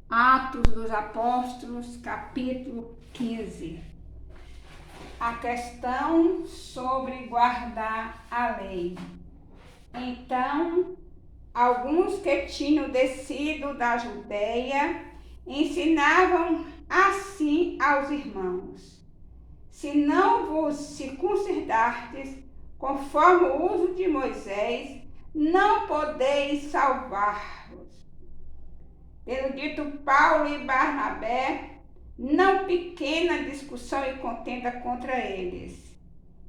Atos dos Apóstolos, capítulo 15. A questão sobre guardar a lei. Então, alguns que tinham descido da Judeia ensinavam assim aos irmãos: se não vos circuncidastes conforme o uso de Moisés, não podeis salvar-vos. Tendo dito Paulo e Barnabé, não pequena discussão e contenda contra eles.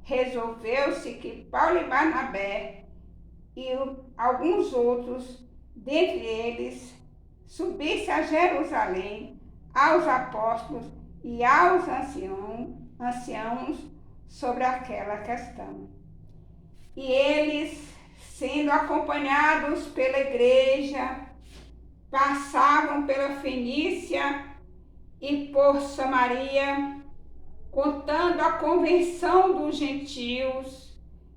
Resolveu-se que Paulo e Barnabé e alguns outros, dentre eles, subissem a Jerusalém aos apóstolos e aos anciãos sobre aquela questão. E eles, sendo acompanhados pela igreja, passavam pela Fenícia e por Samaria, contando a conversão dos gentios,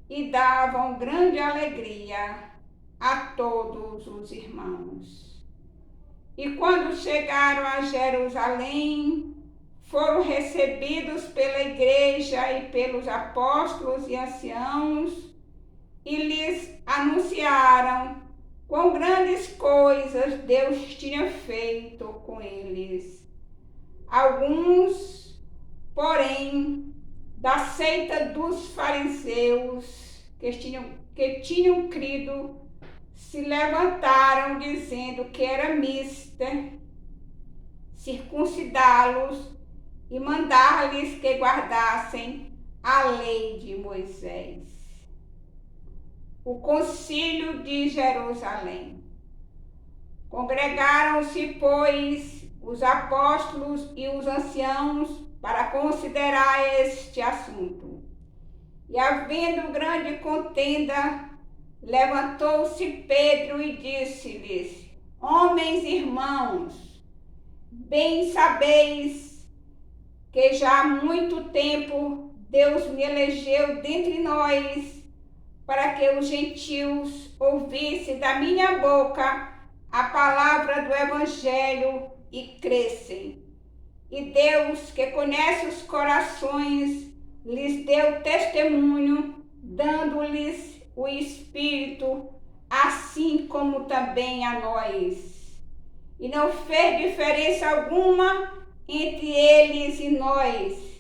e davam grande alegria a todos os irmãos. E quando chegaram a Jerusalém, foram recebidos pela igreja e pelos apóstolos e anciãos, e lhes anunciaram quão grandes coisas Deus tinha feito com eles. Alguns, porém, da seita dos fariseus que tinham crido, se levantaram dizendo que era mister circuncidá-los e mandar-lhes que guardassem a lei de Moisés. O concílio de Jerusalém. Congregaram-se, pois, os apóstolos e os anciãos para considerar este assunto. E havendo grande contenda, levantou-se Pedro e disse-lhes: homens irmãos, bem sabeis que já há muito tempo Deus me elegeu dentre nós, para que os gentios ouvissem da minha boca a palavra do Evangelho e crescem. E Deus, que conhece os corações, lhes deu testemunho, dando-lhes o Espírito, assim como também a nós. E não fez diferença alguma entre eles e nós,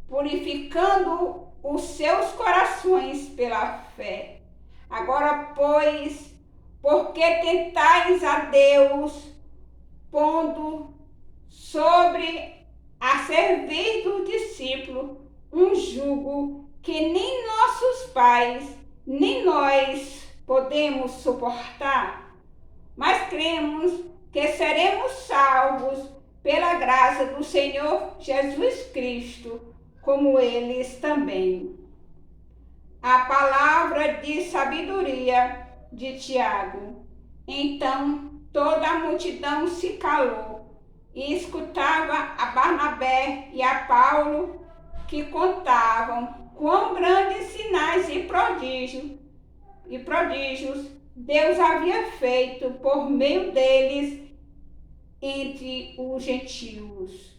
purificando os seus corações pela fé. Agora, pois, porque tentais a Deus, pondo sobre a servir do discípulo um jugo que nem nossos pais, nem nós podemos suportar? Mas cremos que seremos salvos pela graça do Senhor Jesus Cristo, como eles também. A palavra de sabedoria de Tiago. Então toda a multidão se calou e escutava a Barnabé e a Paulo, que contavam quão grandes sinais e prodígios Deus havia feito por meio deles entre os gentios.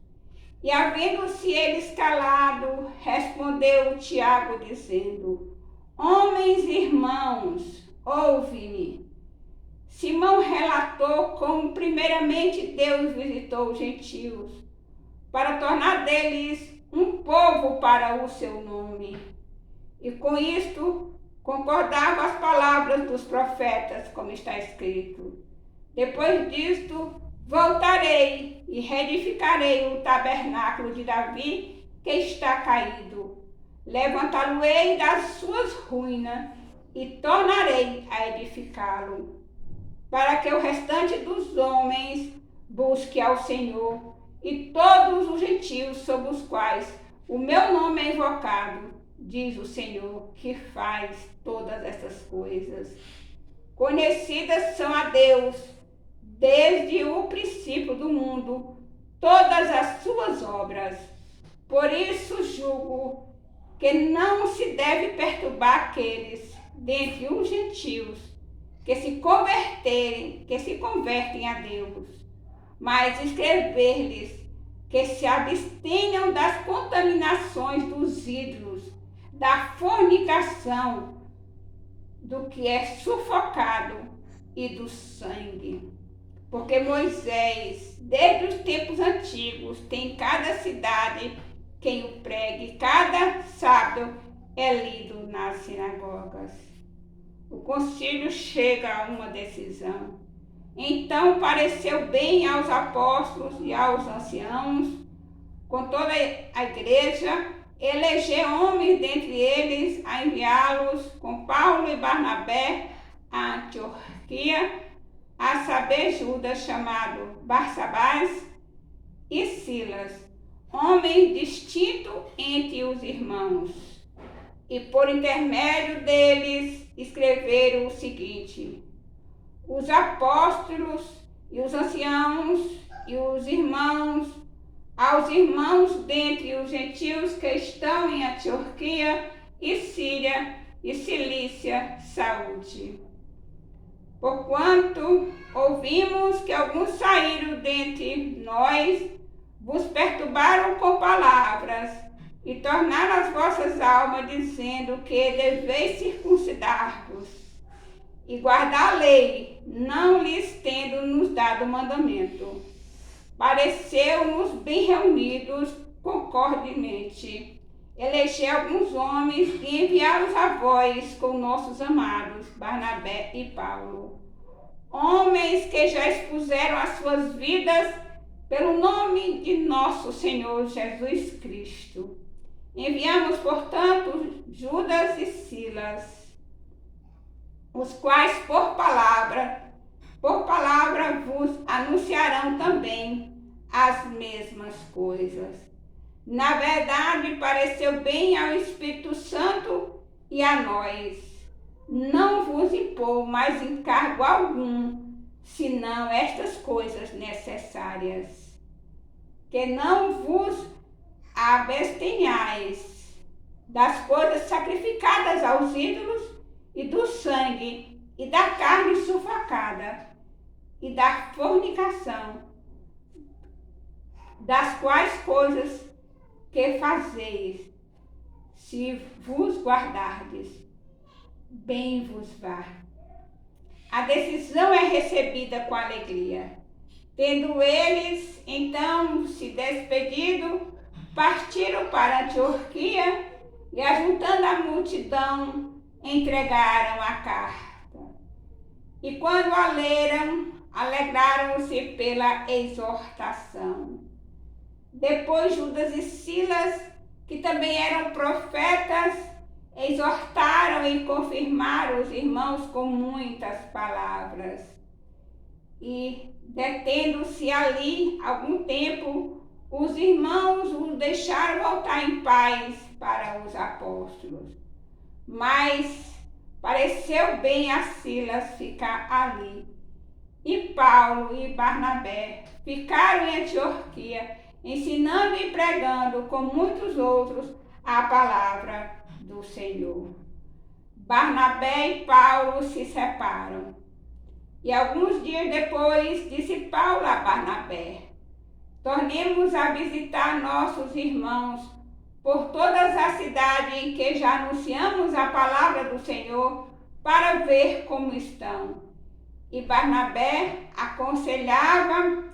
E havendo-se eles calado, respondeu Tiago, dizendo: homens irmãos, ouve-me. Simão relatou como primeiramente Deus visitou os gentios, para tornar deles um povo para o seu nome. E com isto concordavam as palavras dos profetas, como está escrito: depois disto voltarei e reedificarei o tabernáculo de Davi, que está caído. Levantá-lo-ei das suas ruínas e tornarei a edificá-lo, para que o restante dos homens busque ao Senhor, e todos os gentios sob os quais o meu nome é invocado, diz o Senhor, que faz todas essas coisas. Conhecidas são a Deus desde o princípio do mundo todas as suas obras. Por isso julgo que não se deve perturbar aqueles dentre os gentios que se convertem a Deus, mas escrever-lhes que se abstenham das contaminações dos ídolos, da fornicação, do que é sufocado e do sangue. Porque Moisés, desde os tempos antigos, tem em cada cidade quem o pregue, cada sábado é lido nas sinagogas. O concílio chega a uma decisão. Então pareceu bem aos apóstolos e aos anciãos, com toda a igreja, eleger homens dentre eles, a enviá-los com Paulo e Barnabé a Antioquia, a saber Judas, chamado Barsabás, e Silas, homens distintos entre os irmãos. E por intermédio deles escreveram o seguinte: os apóstolos e os anciãos e os irmãos, aos irmãos dentre os gentios que estão em Antioquia e Síria e Cilícia, saúde. Porquanto ouvimos que alguns saíram dentre nós, vos perturbaram com palavras e tornaram as vossas almas, dizendo que deveis circuncidar-vos e guardar a lei, não lhes tendo nos dado mandamento. Pareceu-nos bem reunidos concordemente, eleger alguns homens e enviá-los a vós com nossos amados Barnabé e Paulo, homens que já expuseram as suas vidas pelo nome de nosso Senhor Jesus Cristo. Enviamos, portanto, Judas e Silas, os quais por palavra vos anunciarão também as mesmas coisas. Na verdade, pareceu bem ao Espírito Santo e a nós não vos impor mais encargo algum, senão estas coisas necessárias: que não vos abstenhais das coisas sacrificadas aos ídolos e do sangue e da carne sufocada e da fornicação, das quais coisas que fazeis, se vos guardardes, bem vos vá. A decisão é recebida com alegria. Tendo eles, então, se despedido, partiram para Antioquia e, ajuntando a multidão, entregaram a carta. E quando a leram, alegraram-se pela exortação. Depois Judas e Silas, que também eram profetas, exortaram e confirmaram os irmãos com muitas palavras. E, detendo-se ali algum tempo, os irmãos os deixaram voltar em paz para os apóstolos. Mas pareceu bem a Silas ficar ali. E Paulo e Barnabé ficaram em Antioquia, ensinando e pregando com muitos outros a palavra do Senhor. Barnabé e Paulo se separam. E alguns dias depois disse Paulo a Barnabé: tornemos a visitar nossos irmãos por todas as cidades em que já anunciamos a palavra do Senhor, para ver como estão. E Barnabé aconselhava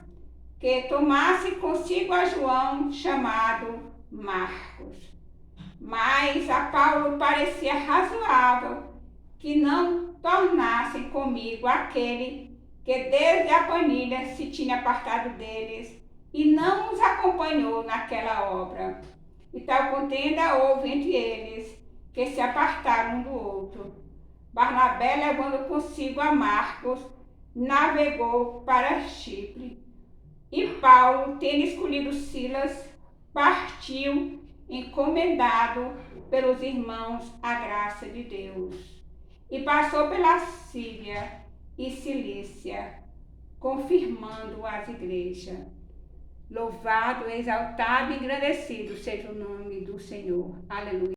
que tomasse consigo a João, chamado Marcos. Mas a Paulo parecia razoável que não tornassem comigo aquele que desde a planilha se tinha apartado deles e não os acompanhou naquela obra. E tal contenda houve entre eles, que se apartaram um do outro. Barnabé, levando consigo a Marcos, navegou para Chipre. E Paulo, tendo escolhido Silas, partiu, encomendado pelos irmãos à graça de Deus. E passou pela Síria e Cilícia, confirmando as igrejas. Louvado, exaltado e agradecido seja o nome do Senhor. Aleluia.